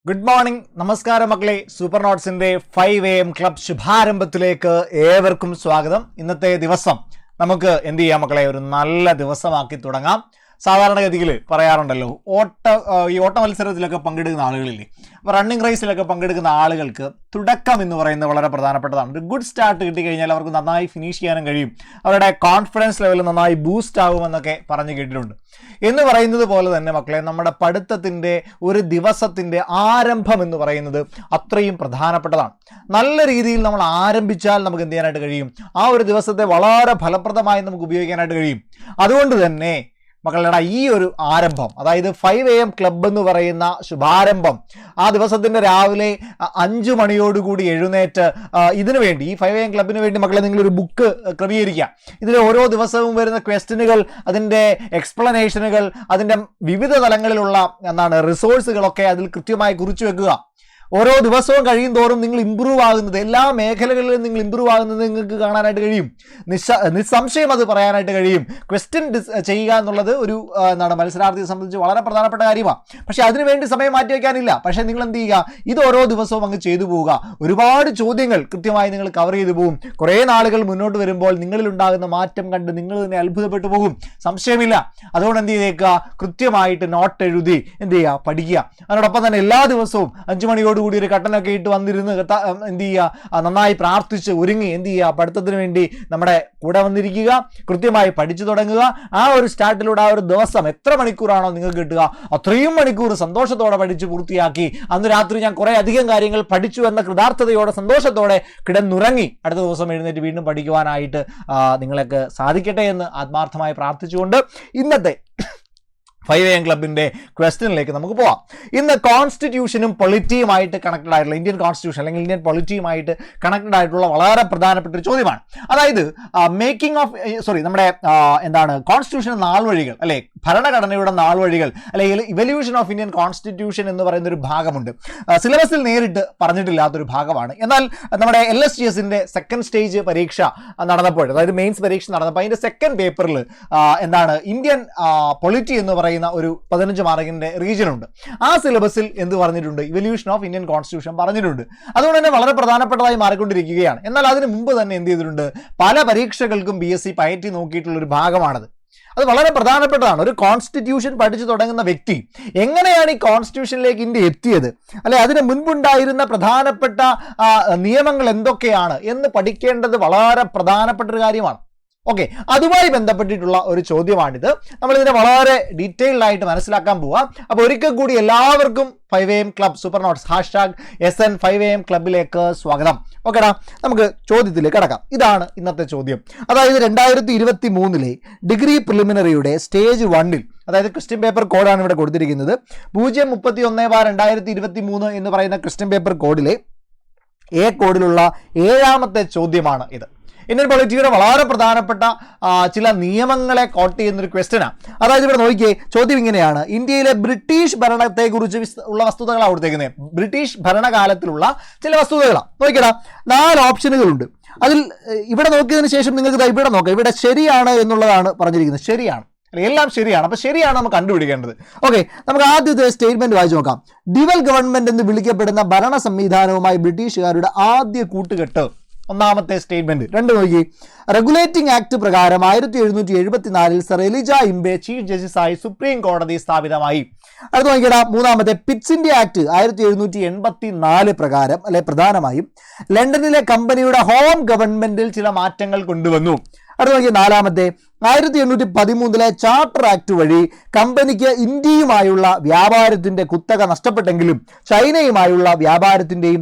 Good morning, നമസ്കാരം മക്കളെ. Super നോട്ട്സിന്റെ 5 AM club ശുഭാരംഭത്തിലേക്ക് ഏവർക്കും സ്വാഗതം. ഇന്നത്തെ ദിവസം നമുക്ക് എന്ത് ചെയ്യാം മക്കളെ, ഒരു നല്ല ദിവസമാക്കി തുടങ്ങാം. സാധാരണഗതിയിൽ പറയാറുണ്ടല്ലോ, ഈ ഓട്ട മത്സരത്തിലൊക്കെ പങ്കെടുക്കുന്ന ആളുകളില്ലേ, അപ്പോൾ റണ്ണിങ് റേസിലൊക്കെ പങ്കെടുക്കുന്ന ആളുകൾക്ക് തുടക്കം എന്ന് പറയുന്നത് വളരെ പ്രധാനപ്പെട്ടതാണ്. ഒരു ഗുഡ് സ്റ്റാർട്ട് കിട്ടിക്കഴിഞ്ഞാൽ അവർക്ക് നന്നായി ഫിനിഷ് ചെയ്യാനും കഴിയും, അവരുടെ കോൺഫിഡൻസ് ലെവൽ നന്നായി ബൂസ്റ്റ് ആകുമെന്നൊക്കെ പറഞ്ഞു കേട്ടിട്ടുണ്ട്. എന്ന് പറയുന്നത് പോലെ തന്നെ മക്കളെ, നമ്മുടെ പഠിത്തത്തിൻ്റെ ഒരു ദിവസത്തിൻ്റെ ആരംഭം എന്ന് പറയുന്നത് അത്രയും പ്രധാനപ്പെട്ടതാണ്. നല്ല രീതിയിൽ നമ്മൾ ആരംഭിച്ചാൽ നമുക്ക് എന്ത് ചെയ്യാനായിട്ട് കഴിയും, ആ ഒരു ദിവസത്തെ വളരെ ഫലപ്രദമായി നമുക്ക് ഉപയോഗിക്കാനായിട്ട് കഴിയും. അതുകൊണ്ട് തന്നെ മക്കളുടെ ഈ ഒരു ആരംഭം, അതായത് 5 AM ക്ലബ് എന്ന് പറയുന്ന ശുഭാരംഭം, ആ ദിവസത്തിൻ്റെ രാവിലെ 5 മണിയോടുകൂടി എഴുന്നേറ്റ് ഇതിനു വേണ്ടി, ഈ 5 AM ക്ലബിന് വേണ്ടി മക്കളെ നിങ്ങളൊരു ബുക്ക് ക്രമീകരിക്കുക. ഇതിൽ ഓരോ ദിവസവും വരുന്ന ക്വസ്റ്റ്യനുകൾ, അതിൻ്റെ എക്സ്പ്ലനേഷനുകൾ, അതിൻ്റെ വിവിധ തലങ്ങളിലുള്ള റിസോഴ്സുകളൊക്കെ അതിൽ കൃത്യമായി കുറിച്ചു വെക്കുക. ഓരോ ദിവസവും കഴിയും തോറും നിങ്ങൾ ഇമ്പ്രൂവ് ആകുന്നത്, എല്ലാ മേഖലകളിലും നിങ്ങൾ ഇമ്പ്രൂവ് ആകുന്നത് നിങ്ങൾക്ക് കാണാനായിട്ട് കഴിയും. നിസ്സംശയം അത് പറയാനായിട്ട് കഴിയും. ക്വസ്റ്റ്യൻ ചെയ്യുക എന്നുള്ളത് ഒരു മത്സരാർത്ഥിയെ സംബന്ധിച്ച് വളരെ പ്രധാനപ്പെട്ട കാര്യമാണ്. പക്ഷേ അതിനുവേണ്ടി സമയം മാറ്റി വയ്ക്കാനില്ല. പക്ഷേ നിങ്ങൾ എന്ത് ചെയ്യുക, ഇത് ഓരോ ദിവസവും അങ്ങ് ചെയ്തു പോവുക. ഒരുപാട് ചോദ്യങ്ങൾ കൃത്യമായി നിങ്ങൾ കവർ ചെയ്തു പോകും. കുറേ നാളുകൾ മുന്നോട്ട് വരുമ്പോൾ നിങ്ങളിൽ ഉണ്ടാകുന്ന മാറ്റം കണ്ട് നിങ്ങൾ തന്നെ അത്ഭുതപ്പെട്ടു പോകും, സംശയമില്ല. അതുകൊണ്ട് എന്ത് ചെയ്തേക്കുക, കൃത്യമായിട്ട് നോട്ട് എഴുതി എന്ത് ചെയ്യുക, പഠിക്കുക. അതിനോടൊപ്പം തന്നെ എല്ലാ ദിവസവും 5 മണിയോട് കൂടി ഒരു കട്ടനൊക്കെ ഇട്ട് വന്നിരുന്ന് എന്ത് ചെയ്യുക, നന്നായി പ്രാർത്ഥിച്ച് ഒരുങ്ങി എന്ത് ചെയ്യുക, പഠിത്തത്തിന് വേണ്ടി നമ്മുടെ കൂടെ വന്നിരിക്കുക, കൃത്യമായി പഠിച്ചു തുടങ്ങുക. ആ ഒരു സ്റ്റാർട്ടിലൂടെ ആ ഒരു ദിവസം എത്ര മണിക്കൂറാണോ നിങ്ങൾക്ക് കിട്ടുക, അത്രയും മണിക്കൂർ സന്തോഷത്തോടെ പഠിച്ച് പൂർത്തിയാക്കി അന്ന് രാത്രി ഞാൻ കുറേ അധികം കാര്യങ്ങൾ പഠിച്ചു എന്ന കൃതാർത്ഥതയോടെ സന്തോഷത്തോടെ കിടന്നുറങ്ങി അടുത്ത ദിവസം എഴുന്നേറ്റ് വീണ്ടും പഠിക്കുവാനായിട്ട് നിങ്ങൾക്ക് സാധിക്കട്ടെ എന്ന് ആത്മാർത്ഥമായി പ്രാർത്ഥിച്ചുകൊണ്ട് ഇന്നത്തെ 5 AM ക്ലബിൻ്റെ ക്വസ്റ്റ്യനിലേക്ക് നമുക്ക് പോവാം. ഇന്ന് കോൺസ്റ്റിറ്റ്യൂഷനും പൊളിറ്റിയുമായിട്ട് കണക്റ്റഡ് ആയിട്ടുള്ള, ഇന്ത്യൻ കോൺസ്റ്റിറ്റ്യൂഷൻ അല്ലെങ്കിൽ ഇന്ത്യൻ പൊളിറ്റിയുമായിട്ട് കണക്റ്റഡ് ആയിട്ടുള്ള വളരെ പ്രധാനപ്പെട്ട ഒരു ചോദ്യമാണ്. അതായത് നമ്മുടെ കോൺസ്റ്റിറ്റ്യൂഷൻ നാൾവഴികൾ, അല്ലെ, ഭരണഘടനയുടെ നാൾവഴികൾ, അല്ലെങ്കിൽ ഇവല്യൂഷൻ ഓഫ് ഇന്ത്യൻ കോൺസ്റ്റിറ്റ്യൂഷൻ എന്ന് പറയുന്ന ഒരു ഭാഗമുണ്ട്. സിലബസിൽ നേരിട്ട് പറഞ്ഞിട്ടില്ലാത്തൊരു ഭാഗമാണ്. എന്നാൽ നമ്മുടെ LSGSന്റെ സെക്കൻഡ് സ്റ്റേജ് പരീക്ഷ നടന്നപ്പോൾ, അതായത് മെയിൻസ് പരീക്ഷ നടന്നപ്പോൾ അതിൻ്റെ സെക്കൻഡ് പേപ്പറിൽ ഇന്ത്യൻ പൊളിറ്റി എന്ന് പറയുന്ന ഒരു 15 മാർക്കിന്റെ റീജിയൻ ഉണ്ട്. ആ സിലബസിൽ എന്ത് പറഞ്ഞിട്ടുണ്ട്, ഇവല്യൂഷൻ ഓഫ് ഇന്ത്യൻ കോൺസ്റ്റിറ്റ്യൂഷൻ പറഞ്ഞിട്ടുണ്ട്. അതുകൊണ്ട് തന്നെ വളരെ പ്രധാനപ്പെട്ടതായി മാറിക്കൊണ്ടിരിക്കുകയാണ്. എന്നാൽ അതിന് മുമ്പ് തന്നെ എന്ത് ചെയ്തിട്ടുണ്ട്, പല പരീക്ഷകൾക്കും PSC പയറ്റി നോക്കിയിട്ടുള്ള ഒരു ഭാഗമാണത്. അത് വളരെ പ്രധാനപ്പെട്ടതാണ്. ഒരു കോൺസ്റ്റിറ്റ്യൂഷൻ പഠിച്ചു തുടങ്ങുന്ന വ്യക്തി എങ്ങനെയാണ് ഈ കോൺസ്റ്റിറ്റ്യൂഷനിലേക്ക് ഇന്ത്യ എത്തിയത്, അല്ലെ, അതിന് മുൻപുണ്ടായിരുന്ന പ്രധാനപ്പെട്ട നിയമങ്ങൾ എന്തൊക്കെയാണ് എന്ന് പഠിക്കേണ്ടത് വളരെ പ്രധാനപ്പെട്ട ഒരു കാര്യമാണ്. ഓക്കെ, അതുമായി ബന്ധപ്പെട്ടിട്ടുള്ള ഒരു ചോദ്യമാണിത്. നമ്മളിതിനെ വളരെ ഡീറ്റെയിൽഡ് ആയിട്ട് മനസ്സിലാക്കാൻ പോവാം. അപ്പോൾ ഒരിക്കൽ കൂടി എല്ലാവർക്കും 5 AM club super notes #SN 5 AM ക്ലബിലേക്ക് സ്വാഗതം. ഓക്കെടാ, നമുക്ക് ചോദ്യത്തിലേക്ക് കടക്കാം. ഇതാണ് ഇന്നത്തെ ചോദ്യം. അതായത് 2023 ഡിഗ്രി പ്രിലിമിനറിയുടെ സ്റ്റേജ് 1 അതായത് ക്വസ്റ്റ്യൻ പേപ്പർ കോഡാണ് ഇവിടെ കൊടുത്തിരിക്കുന്നത്. 031/2023 എന്ന് പറയുന്ന ക്വസ്റ്റ്യൻ പേപ്പർ കോഡിലെ A കോഡിലുള്ള 7ാമത്തെ ചോദ്യമാണ് ഇത്. ഇന്ത്യൻ പൊളിറ്റിയുടെ വളരെ പ്രധാനപ്പെട്ട ചില നിയമങ്ങളെ കോട്ട് ചെയ്യുന്നൊരു ക്വസ്റ്റ്യനാണ്. അതായത് ഇവിടെ നോക്കിയേ, ചോദ്യം ഇങ്ങനെയാണ്: ഇന്ത്യയിലെ ബ്രിട്ടീഷ് ഭരണത്തെക്കുറിച്ച് ഉള്ള വസ്തുതകളാണ് കൊടുത്തേക്കുന്നത്. ബ്രിട്ടീഷ് ഭരണകാലത്തിലുള്ള ചില വസ്തുതകളാണ്. നോക്കിയടാ, 4 ഓപ്ഷനുകളുണ്ട്. അതിൽ ഇവിടെ നോക്കിയതിന് ശേഷം നിങ്ങൾക്ക് ഇവിടെ നോക്കാം, ഇവിടെ ശരിയാണ് എന്നുള്ളതാണ് പറഞ്ഞിരിക്കുന്നത്. ശരിയാണ്, എല്ലാം ശരിയാണ്. അപ്പോൾ ശരിയാണ് നമുക്ക് കണ്ടുപിടിക്കേണ്ടത്. ഓക്കെ, നമുക്ക് ആദ്യത്തെ സ്റ്റേറ്റ്മെന്റ് വായിച്ചു നോക്കാം. ഡിവൽ ഗവൺമെന്റ് എന്ന് വിളിക്കപ്പെടുന്ന ഭരണ സംവിധാനവുമായി ബ്രിട്ടീഷുകാരുടെ ആദ്യ കൂട്ടുകെട്ട്. ഒന്നാമത്തെ സ്റ്റേറ്റ്മെന്റ്. 2 നോക്കി, റെഗുലേറ്റിംഗ് ആക്ട് പ്രകാരം 1774 സർ എലിജ ഇംബെ ചീഫ് ജസ്റ്റിസായി സുപ്രീം കോടതി സ്ഥാപിതമായി. അടുത്ത് നോക്കിയടാ, 3ാമത്തെ പിറ്റ്സ് ഇന്ത്യ ആക്ട് 1784 പ്രകാരം, അല്ലെ, പ്രധാനമായും ലണ്ടനിലെ കമ്പനിയുടെ ഹോം ഗവൺമെന്റിൽ ചില മാറ്റങ്ങൾ കൊണ്ടുവന്നു. അടുത്ത് നോക്കിയ 4ാമത്തെ 1813 ചാർട്ടർ ആക്ട് വഴി കമ്പനിക്ക് ഇന്ത്യയുമായുള്ള വ്യാപാരത്തിന്റെ കുത്തക നഷ്ടപ്പെട്ടെങ്കിലും ചൈനയുമായുള്ള വ്യാപാരത്തിന്റെയും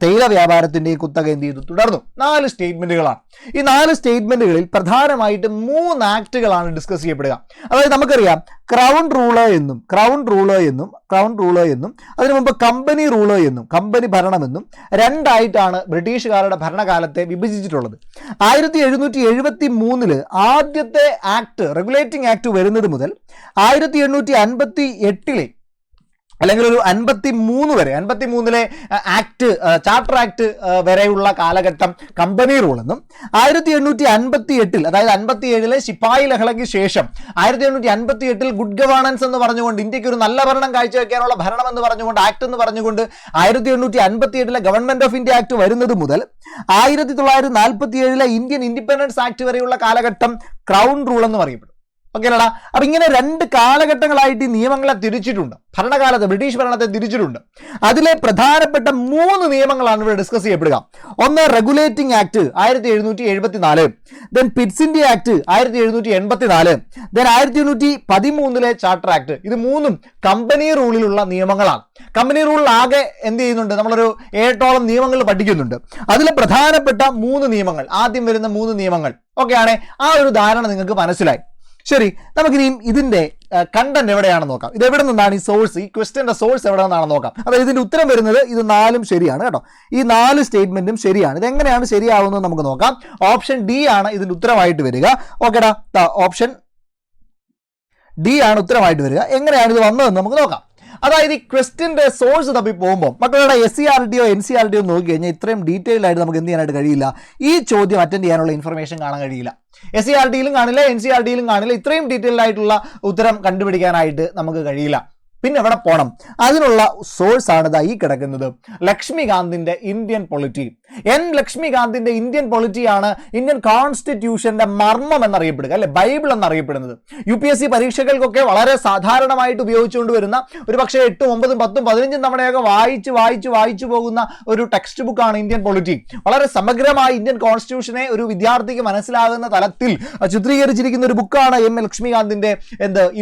തേയില വ്യാപാരത്തിന്റെയും കുത്തക എന്ത് ചെയ്തു, തുടർന്നു. 4 സ്റ്റേറ്റ്മെന്റുകളാണ്. ഈ 4 സ്റ്റേറ്റ്മെന്റുകളിൽ പ്രധാനമായിട്ട് 3 ആക്ടുകളാണ് ഡിസ്കസ് ചെയ്യപ്പെടുക. അതായത് നമുക്കറിയാം, ക്രൗൺ റൂളർ എന്നും അതിനു മുമ്പ് കമ്പനി റൂളർ എന്നും കമ്പനി ഭരണമെന്നും 2ആയിട്ടാണ് ബ്രിട്ടീഷുകാരുടെ ഭരണകാലത്തെ വിഭജിച്ചിട്ടുള്ളത്. 1773 ആദ്യത്തെ ആക്ട്, റെഗുലേറ്റിംഗ് ആക്ട് വരുന്നത് മുതൽ 1858 അല്ലെങ്കിൽ ഒരു 53 വരെ 53-ലെ ആക്ട് ചാർട്ടർ ആക്ട് വരെയുള്ള കാലഘട്ടം കമ്പനി റൂൾ എന്നും 1858 അതായത് 57-ലെ ശിപ്പായി ലഹളയ്ക്ക് ശേഷം 1858 ഗുഡ് ഗവേണൻസ് എന്ന് പറഞ്ഞുകൊണ്ട് ഇന്ത്യക്ക് ഒരു നല്ല ഭരണം കാഴ്ചവെക്കാനുള്ള ഭരണം എന്ന് പറഞ്ഞുകൊണ്ട് ആക്ട് എന്ന് പറഞ്ഞുകൊണ്ട് 1858-ലെ ഗവൺമെന്റ് ഓഫ് ഇന്ത്യ ആക്ട് വരുന്നത് മുതൽ 1947-ലെ ഇന്ത്യൻ ഇൻഡിപെൻഡൻസ് ആക്ട് വരെയുള്ള കാലഘട്ടം ക്രൗൺ റൂൾ എന്ന് പറയപ്പെടും. ഓക്കെ അല്ലടാ. അപ്പൊ ഇങ്ങനെ 2 കാലഘട്ടങ്ങളായിട്ട് ഈ നിയമങ്ങളെ തിരിച്ചിട്ടുണ്ട്. ഭരണകാലത്ത് ബ്രിട്ടീഷ് ഭരണത്തെ തിരിച്ചിട്ടുണ്ട്. അതിലെ പ്രധാനപ്പെട്ട 3 നിയമങ്ങളാണ് ഇവിടെ ഡിസ്കസ് ചെയ്യപ്പെടുക. ഒന്ന് regulating act 1774, then Pitt's India act 1784, then 1813-ലെ ചാർട്ടർ ആക്ട്. ഇത് 3ഉം കമ്പനി റൂളിലുള്ള നിയമങ്ങളാണ്. കമ്പനി റൂളിൽ ആകെ എന്ത് ചെയ്യുന്നുണ്ട്, നമ്മളൊരു 8ഓളം നിയമങ്ങൾ പഠിക്കുന്നുണ്ട്. അതിലെ പ്രധാനപ്പെട്ട 3 നിയമങ്ങൾ, ആദ്യം വരുന്ന 3 നിയമങ്ങൾ ഓക്കെയാണ്. ആ ഒരു ധാരണ നിങ്ങൾക്ക് മനസ്സിലായി. ശരി, നമുക്കിനിയും ഇതിന്റെ കണ്ടന്റ് എവിടെയാണെന്ന് നോക്കാം. ഇത് എവിടെ നിന്നാണ് ഈ സോഴ്സ്, ഈ ക്വസ്റ്റ്യന്റെ സോഴ്സ് എവിടെ നിന്നാണെന്ന് നോക്കാം. അതായത് ഇതിന്റെ ഉത്തരം വരുന്നത് ഇത് 4ഉം ശരിയാണ് കേട്ടോ. ഈ 4 സ്റ്റേറ്റ്മെന്റും ശരിയാണ്. ഇത് എങ്ങനെയാണ് ശരിയാവുന്നത് നമുക്ക് നോക്കാം. ഓപ്ഷൻ ഡി ആണ് ഇതിന്റെ ഉത്തരമായിട്ട് വരിക. ഓക്കെടാ, ഓപ്ഷൻ ഡി ആണ് ഉത്തരമായിട്ട് വരിക. എങ്ങനെയാണ് ഇത് വന്നതെന്ന് നമുക്ക് നോക്കാം. അതായത് ഈ ക്വസ്റ്റ്യന്റെ സോഴ്സ് തപ്പി പോകുമ്പോൾ മക്കളുടെ SCERT NCERT നോക്കി കഴിഞ്ഞാൽ ഇത്രയും ഡീറ്റെയിൽ ആയിട്ട് നമുക്ക് എന്ത് ചെയ്യാനായിട്ട് കഴിയില്ല. ഈ ചോദ്യം അറ്റൻഡ് ചെയ്യാനുള്ള ഇൻഫർമേഷൻ കാണാൻ കഴിയില്ല. SCERT-യിലും കാണില്ല, NCERT-യിലും കാണില്ല. ഇത്രയും ഡീറ്റെയിൽഡ് ആയിട്ടുള്ള ഉത്തരം കണ്ടുപിടിക്കാനായിട്ട് നമുക്ക് കഴിയില്ല. പിന്നെ എവിടെ പോകണം? അതിനുള്ള സോഴ്സ് ആണ് ഈ കിടക്കുന്നത്, ലക്ഷ്മികാന്തിന്റെ ഇന്ത്യൻ പൊളിറ്റി. ലക്ഷ്മികാന്തിന്റെ ഇന്ത്യൻ പൊളിറ്റിയാണ് ഇന്ത്യൻ കോൺസ്റ്റിറ്റ്യൂഷന്റെ മർമ്മം എന്നറിയപ്പെടുക, അല്ലെ, ബൈബിൾ എന്നറിയപ്പെടുന്നത്. UPSC പരീക്ഷകൾക്കൊക്കെ വളരെ സാധാരണമായിട്ട് ഉപയോഗിച്ചുകൊണ്ട് വരുന്ന ഒരു പക്ഷേ 8, 9, 10, 15 തവണയൊക്കെ വായിച്ചു പോകുന്ന ഒരു ടെക്സ്റ്റ് ബുക്കാണ് ഇന്ത്യൻ പൊളിറ്റി. വളരെ സമഗ്രമായി ഇന്ത്യൻ കോൺസ്റ്റിറ്റ്യൂഷനെ ഒരു വിദ്യാർത്ഥിക്ക് മനസ്സിലാകുന്ന തലത്തിൽ ചിത്രീകരിച്ചിരിക്കുന്ന ഒരു ബുക്കാണ് ലക്ഷ്മികാന്തിന്റെ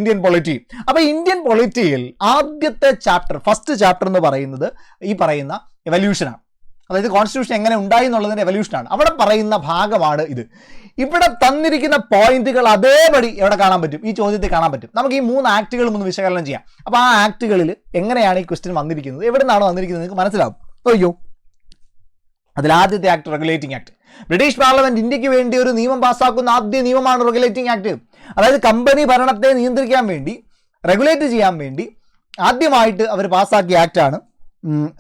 ഇന്ത്യൻ പൊളിറ്റി. അപ്പൊ ഇന്ത്യൻ പൊളിറ്റിയിൽ ആദ്യത്തെ ചാപ്റ്റർ, ഫസ്റ്റ് ചാപ്റ്റർ എന്ന് പറയുന്നത് ഈ പറയുന്ന എവല്യൂഷനാണ്. അതായത് കോൺസ്റ്റിറ്റ്യൂഷൻ എങ്ങനെ ഉണ്ടായി എന്നുള്ളതിന്റെ എവല്യൂഷനാണ്. അവിടെ പറയുന്ന ഭാഗമാണ് ഇത്. ഇവിടെ തന്നിരിക്കുന്ന പോയിന്റുകൾ അതേപടി എവിടെ കാണാൻ പറ്റും? ഈ ചോദ്യത്തിൽ കാണാൻ പറ്റും. നമുക്ക് ഈ 3 ആക്ടുകളും ഒന്ന് വിശകലനം ചെയ്യാം. അപ്പൊ ആ ആക്ടുകളിൽ എങ്ങനെയാണ് ഈ ക്വസ്റ്റ്യൻ വന്നിരിക്കുന്നത്, എവിടെ നിന്നാണ് വന്നിരിക്കുന്നത് നിങ്ങൾക്ക് മനസ്സിലാവും. അയ്യോ, അതിൽ ആദ്യത്തെ act regulating act. British parliament ഇന്ത്യക്ക് വേണ്ടി ഒരു നിയമം പാസ്സാക്കുന്ന ആദ്യ നിയമമാണ് റെഗുലേറ്റിംഗ് ആക്ട്. അതായത് കമ്പനി ഭരണത്തെ നിയന്ത്രിക്കാൻ വേണ്ടി, റെഗുലേറ്റ് ചെയ്യാൻ വേണ്ടി ആദ്യമായിട്ട് അവർ പാസ്സാക്കിയ ആക്ടാണ്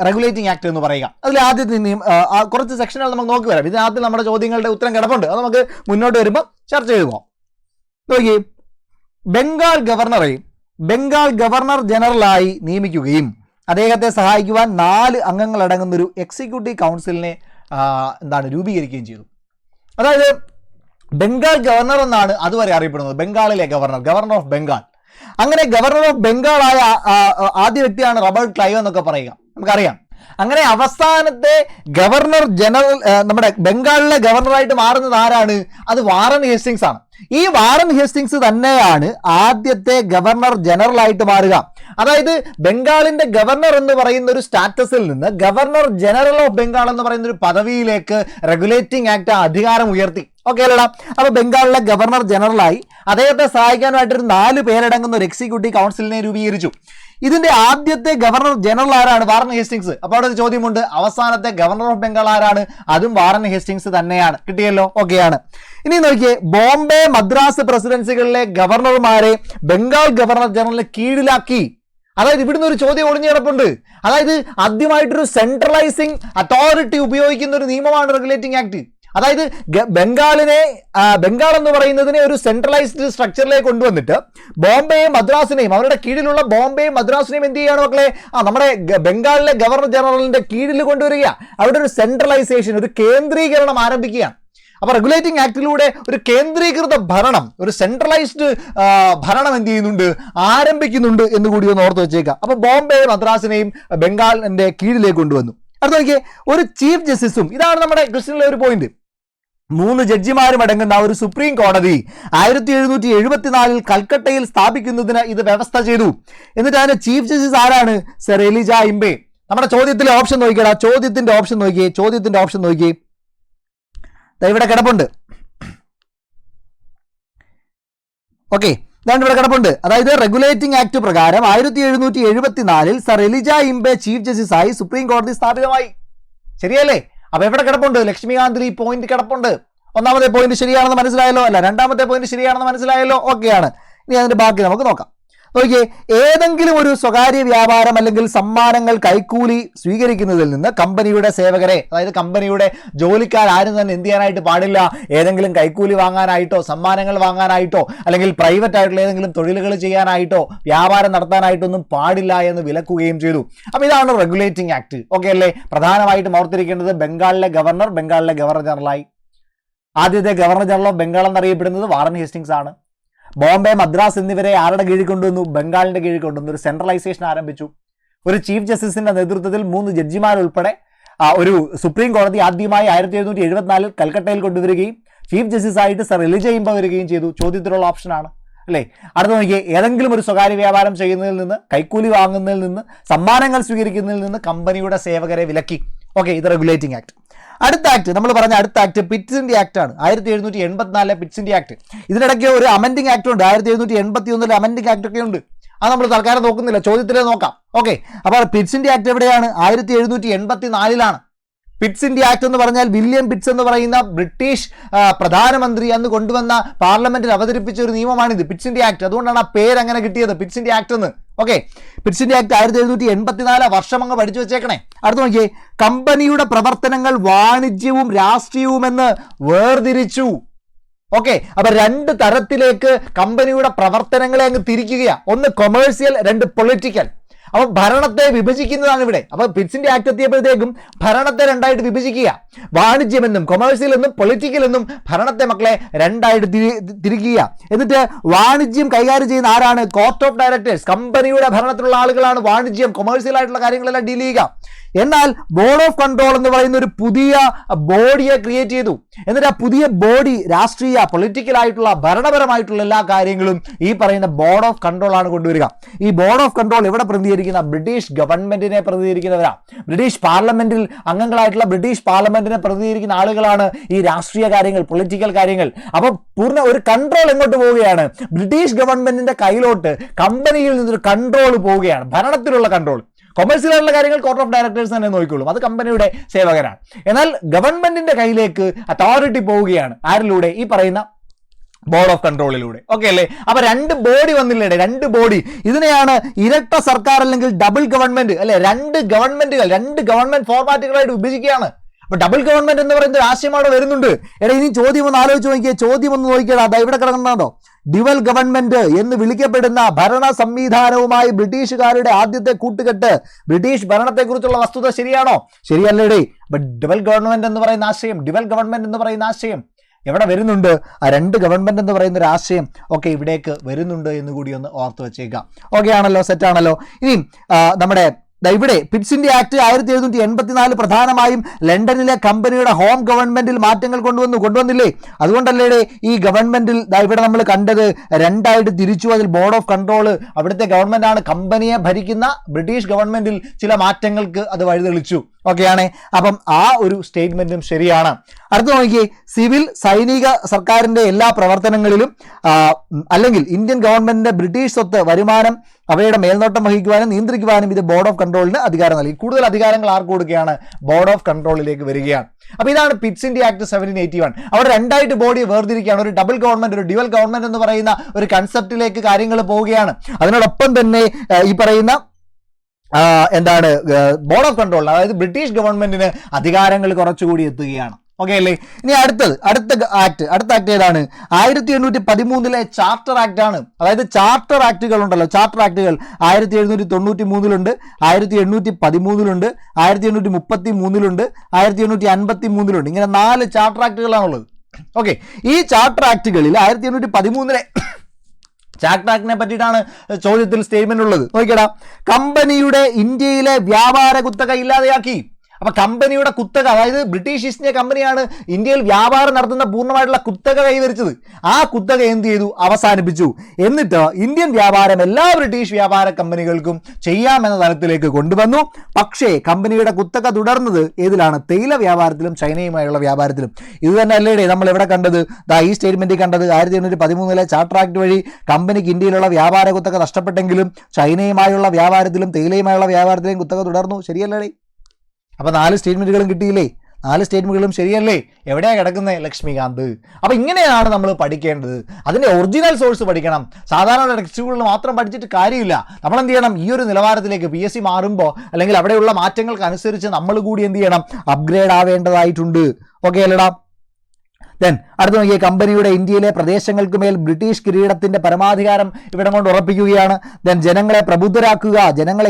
റെഗുലേറ്റിംഗ് ആക്ട് എന്ന് പറയുക. അതിൽ ആദ്യത്തെ കുറച്ച് സെക്ഷനുകൾ നമുക്ക് നോക്കി വരാം. ഇതിനകത്ത് നമ്മുടെ ചോദ്യങ്ങളുടെ ഉത്തരം കിടപ്പുണ്ട്. അത് നമുക്ക് മുന്നോട്ട് വരുമ്പോൾ ചർച്ച ചെയ്തു പോകാം. നോക്കിയേ, ബംഗാൾ ഗവർണറെയും ബംഗാൾ ഗവർണർ ജനറലായി നിയമിക്കുകയും അദ്ദേഹത്തെ സഹായിക്കുവാൻ 4 അംഗങ്ങളടങ്ങുന്ന ഒരു എക്സിക്യൂട്ടീവ് കൗൺസിലിനെ രൂപീകരിക്കുകയും ചെയ്തു. അതായത് ബംഗാൾ ഗവർണർ എന്നാണ് അതുവരെ അറിയപ്പെടുന്നത്. ബംഗാളിലെ ഗവർണർ ഓഫ് ബംഗാൾ. അങ്ങനെ ഗവർണർ ഓഫ് ബംഗാൾ ആയ ആദ്യ വ്യക്തിയാണ് റോബർട്ട് ക്ലൈവ് എന്നൊക്കെ പറയുക, നമുക്കറിയാം. അങ്ങനെ അവസാനത്തെ ഗവർണർ ജനറൽ, നമ്മുടെ ബംഗാളിലെ ഗവർണറായിട്ട് മാറുന്നത് ആരാണ്? അത് വാറൻ ഹേസ്റ്റിങ്സ് ആണ്. ഈ വാറൻ ഹേസ്റ്റിങ്സ് തന്നെയാണ് ആദ്യത്തെ ഗവർണർ ജനറൽ ആയിട്ട് മാറുക. അതായത് ബംഗാളിന്റെ ഗവർണർ എന്ന് പറയുന്ന ഒരു സ്റ്റാറ്റസിൽ നിന്ന് ഗവർണർ ജനറൽ ഓഫ് ബംഗാൾ എന്ന് പറയുന്ന ഒരു പദവിയിലേക്ക് റെഗുലേറ്റിംഗ് ആക്ട് അധികാരം ഉയർത്തി. ഓക്കെ അല്ലടാ. അപ്പൊ ബംഗാളിലെ ഗവർണർ ജനറലായി അദ്ദേഹത്തെ സഹായിക്കാനായിട്ടൊരു 4 പേരടങ്ങുന്ന ഒരു എക്സിക്യൂട്ടീവ് കൗൺസിലിനെ രൂപീകരിച്ചു. ഇതിന്റെ ആദ്യത്തെ ഗവർണർ ജനറൽ ആരാണ്? Warren Hastings. അപ്പോൾ അവിടെ ഒരു ചോദ്യമുണ്ട്, അവസാനത്തെ ഗവർണർ ഓഫ് ബംഗാൾ ആരാണ്? അതും വാറൻ ഹേസ്റ്റിങ്സ് തന്നെയാണ്. കിട്ടിയല്ലോ, ഓക്കെയാണ്. ഇനി നോക്കിയേ, ബോംബെ മദ്രാസ് പ്രസിഡൻസികളിലെ ഗവർണർമാരെ ബംഗാൾ ഗവർണർ ജനറലിന് കീഴിലാക്കി. അതായത് ഇവിടുന്ന് ഒരു ചോദ്യം ഒളിഞ്ഞു കിടപ്പുണ്ട്. അതായത് ആദ്യമായിട്ടൊരു സെൻട്രലൈസിങ് അതോറിറ്റി ഉപയോഗിക്കുന്ന ഒരു നിയമമാണ് റെഗുലേറ്റിംഗ് ആക്ട്. അതായത് ബംഗാൾ എന്ന് പറയുന്നതിനെ ഒരു സെൻട്രലൈസ്ഡ് സ്ട്രക്ചറിലേക്ക് കൊണ്ടുവന്നിട്ട് ബോംബെയും മദ്രാസിനെയും, അവരുടെ കീഴിലുള്ള ബോംബെയും മദ്രാസിനെയും എന്ത് ചെയ്യാണ് മക്കളെ? നമ്മുടെ ബംഗാളിലെ ഗവർണർ ജനറലിന്റെ കീഴിൽ കൊണ്ടുവരിക. അവിടെ ഒരു സെൻട്രലൈസേഷൻ, ഒരു കേന്ദ്രീകരണം ആരംഭിക്കുകയാണ്. അപ്പൊ റെഗുലേറ്റിംഗ് ആക്ടിലൂടെ ഒരു കേന്ദ്രീകൃത ഭരണം, ഒരു സെൻട്രലൈസ്ഡ് ഭരണം എന്ത് ചെയ്യുന്നുണ്ട്? ആരംഭിക്കുന്നുണ്ട് എന്ന് കൂടി ഒന്ന് ഓർത്ത് വെച്ചേക്കാം. അപ്പൊ ബോംബെ മദ്രാസിനെയും ബംഗാളിന്റെ കീഴിലേക്ക് കൊണ്ടുവന്നു. അടുത്ത നോക്കിയേ, ഒരു ചീഫ് ജസ്റ്റിസും. ഇതാണ് നമ്മുടെ ക്വസ്റ്റ്യനിലെ ഒരു പോയിന്റ്. 3 ജഡ്ജിമാരും അടങ്ങുന്ന ഒരു സുപ്രീം കോടതി 1774 കൽക്കട്ടയിൽ സ്ഥാപിക്കുന്നതിന് ഇത് വ്യവസ്ഥ ചെയ്തു. എന്നിട്ട് അതിന്റെ ചീഫ് ജസ്റ്റിസ് ആരാണ്? Sir Elijah ഇംബെ. നമ്മുടെ ചോദ്യത്തിലെ ഓപ്ഷൻ നോക്കിയടാ, ചോദ്യത്തിന്റെ ഓപ്ഷൻ നോക്കിയേ, ഇവിടെ കിടപ്പുണ്ട്. ഓക്കെ, ഇതാണ് ഇവിടെ കിടപ്പുണ്ട്. അതായത് റെഗുലേറ്റിംഗ് ആക്ട് പ്രകാരം 1774 സർ എലിജ ഇംബെ ചീഫ് ജസ്റ്റിസ് ആയി സുപ്രീം കോടതി സ്ഥാപിതമായി. ശരിയല്ലേ? അപ്പൊ എവിടെ കിടപ്പുണ്ട്? ലക്ഷ്മികാന്തിൽ ഈ പോയിന്റ് കിടപ്പുണ്ട്. ഒന്നാമത്തെ പോയിന്റ് ശരിയാണെന്ന് മനസ്സിലായല്ലോ, അല്ല രണ്ടാമത്തെ പോയിന്റ് ശരിയാണെന്ന് മനസ്സിലായല്ലോ, ഓക്കെയാണ്. ഇനി അതിന്റെ ബാക്കി നമുക്ക് നോക്കാം. ഓക്കെ, ഏതെങ്കിലും ഒരു സ്വകാര്യ വ്യാപാരം അല്ലെങ്കിൽ സമ്മാനങ്ങൾ കൈക്കൂലി സ്വീകരിക്കുന്നതിൽ നിന്ന് കമ്പനിയുടെ സേവകരെ, അതായത് കമ്പനിയുടെ ജോലിക്കാരും തന്നെ എന്ത് ചെയ്യാനായിട്ട് പാടില്ല, ഏതെങ്കിലും കൈക്കൂലി വാങ്ങാനായിട്ടോ സമ്മാനങ്ങൾ വാങ്ങാനായിട്ടോ അല്ലെങ്കിൽ പ്രൈവറ്റ് ആയിട്ടുള്ള ഏതെങ്കിലും തൊഴിലുകൾ ചെയ്യാനായിട്ടോ വ്യാപാരം നടത്താനായിട്ടൊന്നും പാടില്ല എന്ന് വിലക്കുകയും ചെയ്തു. അപ്പോൾ ഇതാണ് റെഗുലേറ്റിംഗ് ആക്ട്. ഓക്കെ അല്ലേ? പ്രധാനമായിട്ടും ഓർത്തിരിക്കേണ്ടത് ബംഗാളിലെ ഗവർണർ ജനറലായി. ആദ്യത്തെ ഗവർണർ ജനറൽ ഓഫ് ബംഗാൾ എന്നറിയപ്പെടുന്നത് വാറൻ ഹേസ്റ്റിങ്സ് ആണ്. ബോംബെ, മദ്രാസ് എന്നിവരെ ആരുടെ കീഴിൽ കൊണ്ടുവന്നു? ബംഗാളിന്റെ കീഴിൽ കൊണ്ടുവന്നു. ഒരു സെൻട്രലൈസേഷൻ ആരംഭിച്ചു. ഒരു ചീഫ് ജസ്റ്റിസിന്റെ നേതൃത്വത്തിൽ 3 ജഡ്ജിമാരുൾപ്പെടെ ഒരു സുപ്രീം കോടതി ആദ്യമായി 1774 കൽക്കട്ടയിൽ കൊണ്ടുവരികയും ചീഫ് ജസ്റ്റിസ് ആയിട്ട് സർ എലിജയിമ്പ വരികയും ചെയ്തു. ചോദ്യത്തിലുള്ള ഓപ്ഷനാണ് അല്ലേ? അടുത്ത നോക്കിയേ, ഏതെങ്കിലും ഒരു സ്വകാര്യ വ്യാപാരം ചെയ്യുന്നതിൽ നിന്ന്, കൈക്കൂലി വാങ്ങുന്നതിൽ നിന്ന്, സമ്മാനങ്ങൾ സ്വീകരിക്കുന്നതിൽ നിന്ന് കമ്പനിയുടെ സേവകരെ വിലക്കി. ഓക്കെ, ഇത് റെഗുലേറ്റിംഗ് ആക്ട്. അടുത്ത ആക്ട് നമ്മൾ പറഞ്ഞ അടുത്ത ആക്ട് പിറ്റ്സ് ഇന്ത്യ ആക്ട് ആണ്. 1784 പിറ്റ്സ് ഇന്ത്യ ആക്ട്. ഇതിനിടയ്ക്ക് ഒരു അമെൻഡിങ് ആക്ട് ഉണ്ട്. 1781 അമെൻഡിങ് ആക്ട് ഒക്കെ ഉണ്ട്. അത് നമ്മൾ തൽക്കാലം നോക്കുന്നില്ല, ചോദ്യത്തിലേ നോക്കാം. ഓക്കെ, അപ്പോൾ പിറ്റ്സ് ഇന്ത്യ ആക്ട് എവിടെയാണ്? 1784 പിറ്റ്സ് ഇന്ത്യ ആക്ട് എന്ന് പറഞ്ഞാൽ വില്യം പിറ്റ്സ് എന്ന് പറയുന്ന ബ്രിട്ടീഷ് പ്രധാനമന്ത്രി അന്ന് കൊണ്ടുവന്ന പാർലമെന്റിൽ അവതരിപ്പിച്ച ഒരു നിയമമാണിത്, പിറ്റ്സ് ഇന്ത്യ ആക്ട്. അതുകൊണ്ടാണ് ആ പേര് അങ്ങനെ കിട്ടിയത്, പിറ്റ്സ് ഇന്ത്യ ആക്ട് എന്ന്. ഓക്കെ, പിറ്റ്സ് ഇന്ത്യ ആക്ട് 1784 വർഷം അങ്ങ് പഠിച്ചു വെച്ചേക്കണേ. അടുത്ത് നോക്കിയേ, കമ്പനിയുടെ പ്രവർത്തനങ്ങൾ വാണിജ്യവും രാഷ്ട്രീയവും എന്ന് വേർതിരിച്ചു. ഓക്കെ, അപ്പൊ 2 തരത്തിലേക്ക് കമ്പനിയുടെ പ്രവർത്തനങ്ങളെ അങ്ങ് തിരിക്കുകയാണ്. ഒന്ന് കൊമേഴ്സ്യൽ, 2 പൊളിറ്റിക്കൽ. അപ്പൊ ഭരണത്തെ വിഭജിക്കുന്നതാണ് ഇവിടെ. അപ്പൊ പിറ്റ്സ് ഇന്ത്യ ആക്ട് എത്തിയപ്പോഴത്തേക്കും ഭരണത്തെ 2ആയിട്ട് വിഭജിക്കുക. വാണിജ്യമെന്നും കൊമേഴ്സ്യൽ എന്നും പൊളിറ്റിക്കൽ എന്നും ഭരണത്തെ മക്കളെ 2ആയിട്ട് തിരിക്കുക. എന്നിട്ട് വാണിജ്യം കൈകാര്യം ചെയ്യുന്ന ആരാണ്? Court of directors. കമ്പനിയുടെ ഭരണത്തിലുള്ള ആളുകളാണ് വാണിജ്യം, കൊമേഴ്സ്യൽ ആയിട്ടുള്ള കാര്യങ്ങളെല്ലാം ഡീൽ ചെയ്യുക. എന്നാൽ ബോർഡ് ഓഫ് കൺട്രോൾ എന്ന് പറയുന്ന ഒരു പുതിയ ബോഡിയെ ക്രിയേറ്റ് ചെയ്തു. എന്നിട്ട് ആ പുതിയ ബോഡി രാഷ്ട്രീയ, പൊളിറ്റിക്കൽ ആയിട്ടുള്ള, ഭരണപരമായിട്ടുള്ള എല്ലാ കാര്യങ്ങളും ഈ പറയുന്ന ബോർഡ് ഓഫ് കൺട്രോൾ ആണ് കൊണ്ടുവരിക. ഈ ബോർഡ് ഓഫ് കൺട്രോൾ എവിടെ പ്രതിനിധീകരിക്കുന്ന? ബ്രിട്ടീഷ് ഗവൺമെന്റിനെ പ്രതിനിധീകരിക്കുന്നവരാണ്. ബ്രിട്ടീഷ് പാർലമെന്റിൽ അംഗങ്ങളായിട്ടുള്ള ബ്രിട്ടീഷ് പാർലമെന്റിനെ പ്രതിനിധീകരിക്കുന്ന ആളുകളാണ് ഈ രാഷ്ട്രീയ കാര്യങ്ങൾ, പൊളിറ്റിക്കൽ കാര്യങ്ങൾ. അപ്പോൾ പൂർണ്ണ ഒരു കൺട്രോൾ എങ്ങോട്ട് പോവുകയാണ്? ബ്രിട്ടീഷ് ഗവൺമെന്റിന്റെ കയ്യിലോട്ട് കമ്പനിയിൽ നിന്നൊരു കൺട്രോൾ പോവുകയാണ്, ഭരണത്തിലുള്ള കൺട്രോൾ. കൊമേഴ്സ്യലായിട്ടുള്ള കാര്യങ്ങൾ കോർട്ട് ഓഫ് ഡയറക്ടേഴ്സ് തന്നെ നോക്കിക്കൊള്ളും, അത് കമ്പനിയുടെ സേവകരാണ്. എന്നാൽ ഗവൺമെന്റിന്റെ കയ്യിലേക്ക് അതോറിറ്റി പോവുകയാണ്. ആരിലൂടെ? ഈ പറയുന്ന ബോർഡ് ഓഫ് കൺട്രോളിലൂടെ. ഓക്കെ അല്ലേ? അപ്പൊ 2 ബോഡി വന്നില്ലേ? 2 ബോഡി. ഇതിനെയാണ് ഇരട്ട സർക്കാർ അല്ലെങ്കിൽ ഡബിൾ ഗവൺമെന്റ് അല്ലെ? 2 ഗവൺമെന്റുകൾ, 2 ഗവൺമെന്റ് ഫോർമാറ്റുകളായിട്ട് വിഭജിക്കുകയാണ്. അപ്പൊ ഡബിൾ ഗവൺമെന്റ് എന്ന് പറയുന്ന ഒരു ആശയം അവിടെ വരുന്നുണ്ട്. എടാ, ഇനി ചോദ്യം ഒന്ന് ആലോചിച്ച് നോക്കിയേ, ചോദ്യം ഒന്ന് നോക്കിയടാ, അതാ ഇവിടെ കിടക്കുന്നതോ. ഡ്യുവൽ ഗവൺമെന്റ് എന്ന് വിളിക്കപ്പെടുന്ന ഭരണ സംവിധാനവുമായി ബ്രിട്ടീഷുകാരുടെ ആദ്യത്തെ കൂട്ടുകെട്ട്, ബ്രിട്ടീഷ് ഭരണത്തെക്കുറിച്ചുള്ള വസ്തുത ശരിയാണോ? ശരിയല്ലേടേ? ബട്ട് ഡ്യുവൽ ഗവൺമെന്റ് എന്ന് പറയുന്ന ആശയം, ഡ്യുവൽ ഗവൺമെന്റ് എന്ന് പറയുന്ന ആശയം എവിടെ വരുന്നുണ്ട്? ആ 2 ഗവൺമെന്റ് എന്ന് പറയുന്ന ഒരു ആശയം ഒക്കെ ഇവിടേക്ക് വരുന്നുണ്ട് എന്ന് കൂടി ഒന്ന് ഓർത്ത് വെച്ചേക്കാം. ഓക്കെ ആണല്ലോ, സെറ്റ് ആണല്ലോ. ഇനി നമ്മുടെ ഇവിടെ പിറ്റ്സ് ഇന്ത്യ ആക്ട് 1784 പ്രധാനമായും ലണ്ടനിലെ കമ്പനിയുടെ ഹോം ഗവൺമെന്റിൽ മാറ്റങ്ങൾ കൊണ്ടുവന്നില്ലേ? അതുകൊണ്ടല്ലേ ഈ ഗവൺമെന്റിൽ ഇവിടെ നമ്മൾ കണ്ടത് 2ആയിട്ട് തിരിച്ചു. അതിൽ ബോർഡ് ഓഫ് കൺട്രോൾ അവിടുത്തെ ഗവൺമെന്റ് ആണ്, കമ്പനിയെ ഭരിക്കുന്ന ബ്രിട്ടീഷ് ഗവൺമെന്റിൽ ചില മാറ്റങ്ങൾക്ക് അത് വഴിതെളിച്ചു. ഓക്കെയാണ്. അപ്പം ആ ഒരു സ്റ്റേറ്റ്മെന്റും ശരിയാണ്. അടുത്ത നോക്കിയേ, സിവിൽ സൈനിക സർക്കാരിന്റെ എല്ലാ പ്രവർത്തനങ്ങളിലും അല്ലെങ്കിൽ ഇന്ത്യൻ ഗവൺമെന്റിന്റെ ബ്രിട്ടീഷ് സ്വത്ത്, വരുമാനം അവയുടെ മേൽനോട്ടം വഹിക്കുവാനും നിയന്ത്രിക്കുവാനും ഇത് ബോർഡ് ഓഫ് കൺട്രോളിന് അധികാരം നൽകി. കൂടുതൽ അധികാരങ്ങൾ ആർക്ക് കൊടുക്കുകയാണ്? ബോർഡ് ഓഫ് കൺട്രോളിലേക്ക് വരികയാണ്. അപ്പൊ ഇതാണ് പിറ്റ്സ് ഇന്ത്യ ആക്ട് 1781. അവിടെ 2ആയിട്ട് ബോഡി വേർതിരിക്കുകയാണ്. ഒരു ഡബിൾ ഗവൺമെന്റ്, ഒരു ഡ്യുവൽ ഗവൺമെന്റ് എന്ന് പറയുന്ന ഒരു കൺസെപ്റ്റിലേക്ക് കാര്യങ്ങൾ പോവുകയാണ്. അതിനോടൊപ്പം തന്നെ ഈ പറയുന്ന ബോർഡ് ഓഫ് കൺട്രോൾ, അതായത് ബ്രിട്ടീഷ് ഗവൺമെന്റിന് അധികാരങ്ങൾ കുറച്ചുകൂടി എത്തുകയാണ്. ഓക്കെ അല്ലേ? ഇനി അടുത്ത ആക്ട് ഏതാണ്? 1813 ചാർട്ടർ ആക്ട് ആണ്. അതായത് ചാർട്ടർ ആക്ടുകൾ ഉണ്ടല്ലോ, ചാർട്ടർ ആക്ടുകൾ 1793 1813 1833 1853 ഇങ്ങനെ 4 ചാർട്ടർ ആക്ടുകളാണുള്ളത്. ഓക്കെ, ഈ ചാർട്ടർ ആക്ടുകളിൽ 1813 ചാർട്ടർ ആക്ടിനെ പറ്റിയിട്ടാണ് ചോദ്യത്തിൽ സ്റ്റേറ്റ്മെന്റ് ഉള്ളത്. നോക്കിയടാ, കമ്പനിയുടെ ഇന്ത്യയിലെ വ്യാപാര കുത്തക ഇല്ലാതെയാക്കി. അപ്പൊ കമ്പനിയുടെ കുത്തക, അതായത് ബ്രിട്ടീഷ് ഈസ്റ്റ് ഇന്ത്യ കമ്പനിയാണ് ഇന്ത്യയിൽ വ്യാപാരം നടത്തുന്ന പൂർണ്ണമായിട്ടുള്ള കുത്തക കൈവരിച്ചത്. ആ കുത്തക എന്ത് ചെയ്തു? അവസാനിപ്പിച്ചു. എന്നിട്ട് ഇന്ത്യൻ വ്യാപാരം എല്ലാ ബ്രിട്ടീഷ് വ്യാപാര കമ്പനികൾക്കും ചെയ്യാമെന്ന തലത്തിലേക്ക് കൊണ്ടുവന്നു. പക്ഷേ കമ്പനിയുടെ കുത്തക തുടർന്നത് ഏതിലാണ്? തേയില വ്യാപാരത്തിലും ചൈനയുമായുള്ള വ്യാപാരത്തിലും. ഇത് തന്നെ അല്ലേടേ നമ്മൾ എവിടെ കണ്ടത്? ഈ സ്റ്റേറ്റ്മെന്റിൽ കണ്ടത് 1813 ചാർട്ടർ ആക്ട് വഴി കമ്പനിക്ക് ഇന്ത്യയിലുള്ള വ്യാപാര കുത്തക നഷ്ടപ്പെട്ടെങ്കിലും ചൈനയുമായുള്ള വ്യാപാരത്തിലും തേയിലയുമായുള്ള വ്യാപാരത്തിലും കുത്തക തുടർന്നു. ശരിയല്ലേ? അപ്പൊ 4 സ്റ്റേറ്റ്മെന്റുകളും കിട്ടിയില്ലേ? 4 സ്റ്റേറ്റ്മെന്റുകളും ശരിയല്ലേ? എവിടെയാണ് കിടക്കുന്നത്? ലക്ഷ്മികാന്ത്. അപ്പോൾ ഇങ്ങനെയാണ് നമ്മൾ പഠിക്കേണ്ടത്. അതിൻ്റെ ഒറിജിനൽ സോഴ്സ് പഠിക്കണം. സാധാരണ ടെക്സ്റ്റുകളിൽ മാത്രം പഠിച്ചിട്ട് കാര്യമില്ല. നമ്മൾ എന്ത് ചെയ്യണം? ഈ ഒരു നിലവാരത്തിലേക്ക് PSC മാറുമ്പോൾ അല്ലെങ്കിൽ അവിടെയുള്ള മാറ്റങ്ങൾക്ക് അനുസരിച്ച് നമ്മൾ കൂടി എന്ത് ചെയ്യണം? അപ്ഗ്രേഡ് ആവേണ്ടതായിട്ടുണ്ട്. ഓക്കെ അല്ലടാ? ദെൻ അടുത്ത നോക്കിയ കമ്പനിയുടെ ഇന്ത്യയിലെ പ്രദേശങ്ങൾക്ക് മേൽ ബ്രിട്ടീഷ് കിരീടത്തിന്റെ പരമാധികാരം ഇവിടെ കൊണ്ട് ഉറപ്പിക്കുകയാണ്. ദെൻ ജനങ്ങളെ പ്രബുദ്ധരാക്കുക.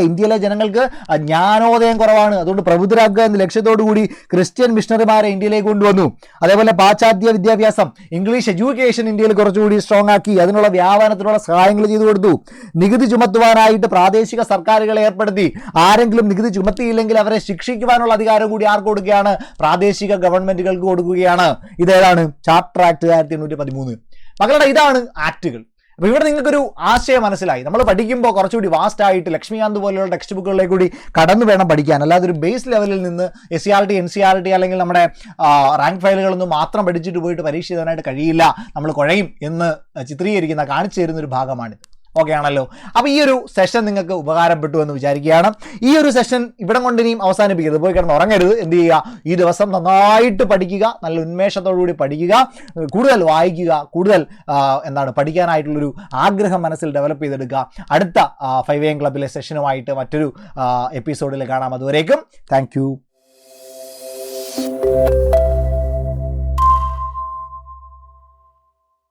ഇന്ത്യയിലെ ജനങ്ങൾക്ക് ജ്ഞാനോദയം കുറവാണ്, അതുകൊണ്ട് പ്രബുദ്ധരാക്കുക എന്ന ലക്ഷ്യത്തോടു കൂടി ക്രിസ്ത്യൻ മിഷണറിമാരെ ഇന്ത്യയിലേക്ക് കൊണ്ടുവന്നു. അതേപോലെ പാശ്ചാത്യ വിദ്യാഭ്യാസം, ഇംഗ്ലീഷ് എഡ്യൂക്കേഷൻ ഇന്ത്യയിൽ കുറച്ചുകൂടി സ്ട്രോങ് ആക്കി. അതിനുള്ള വ്യാപനത്തിനുള്ള സഹായങ്ങൾ ചെയ്തു കൊടുത്തു. നികുതി ചുമത്തുവാനായിട്ട് പ്രാദേശിക സർക്കാരുകളെ ഏർപ്പെടുത്തി. ആരെങ്കിലും നികുതി ചുമത്തിയില്ലെങ്കിൽ അവരെ ശിക്ഷിക്കുവാനുള്ള അധികാരം കൂടി ആർക്ക് കൊടുക്കുകയാണ്? പ്രാദേശിക ഗവൺമെന്റുകൾക്ക് കൊടുക്കുകയാണ്. ഇതേതാണ് ചാർട്ടർ ആക്ട് 1813. മക്കളുടെ ഇതാണ് ആക്ടുകൾ. അപ്പോൾ ഇവിടെ നിങ്ങൾക്കൊരു ആശയം മനസ്സിലായി. നമ്മൾ പഠിക്കുമ്പോൾ കുറച്ചുകൂടി വാസ്റ്റ് ആയിട്ട് ലക്ഷ്മികാന്ത് പോലെയുള്ള ടെക്സ്റ്റ് ബുക്കുകളിലേക്ക് കൂടി കടന്നു വേണം പഠിക്കാൻ. അല്ലാതെ ഒരു ബേസ് ലെവലിൽ നിന്ന് SCRT NCRT അല്ലെങ്കിൽ നമ്മുടെ റാങ്ക് ഫയലുകളൊന്നും മാത്രം പഠിച്ചിട്ട് പോയിട്ട് പരീക്ഷ എഴുതാനായിട്ട് കഴിയില്ല, നമ്മൾ കുഴയും എന്ന് ചിത്രീകരിക്കുന്ന കാണിച്ചു തരുന്ന ഒരു ഭാഗമാണിത്. ഓക്കെ ആണല്ലോ? അപ്പോൾ ഈ ഒരു സെഷൻ നിങ്ങൾക്ക് ഉപകാരപ്പെട്ടു എന്ന് വിചാരിക്കുകയാണ്. ഈ ഒരു സെഷൻ ഇവിടെ കൊണ്ട് ഇനിയും അവസാനിപ്പിക്കരുത്, പോയി കിടന്ന് ഉറങ്ങരുത്. എന്ത് ചെയ്യുക? ഈ ദിവസം നന്നായിട്ട് പഠിക്കുക, നല്ല ഉന്മേഷത്തോടു കൂടി പഠിക്കുക, കൂടുതൽ വായിക്കുക, കൂടുതൽ പഠിക്കാനായിട്ടുള്ളൊരു ആഗ്രഹം മനസ്സിൽ ഡെവലപ്പ് ചെയ്തെടുക്കുക. അടുത്ത 5 AM ക്ലബിലെ സെഷനുമായിട്ട് മറ്റൊരു എപ്പിസോഡിൽ കാണാം. അതുവരേക്കും താങ്ക് യു.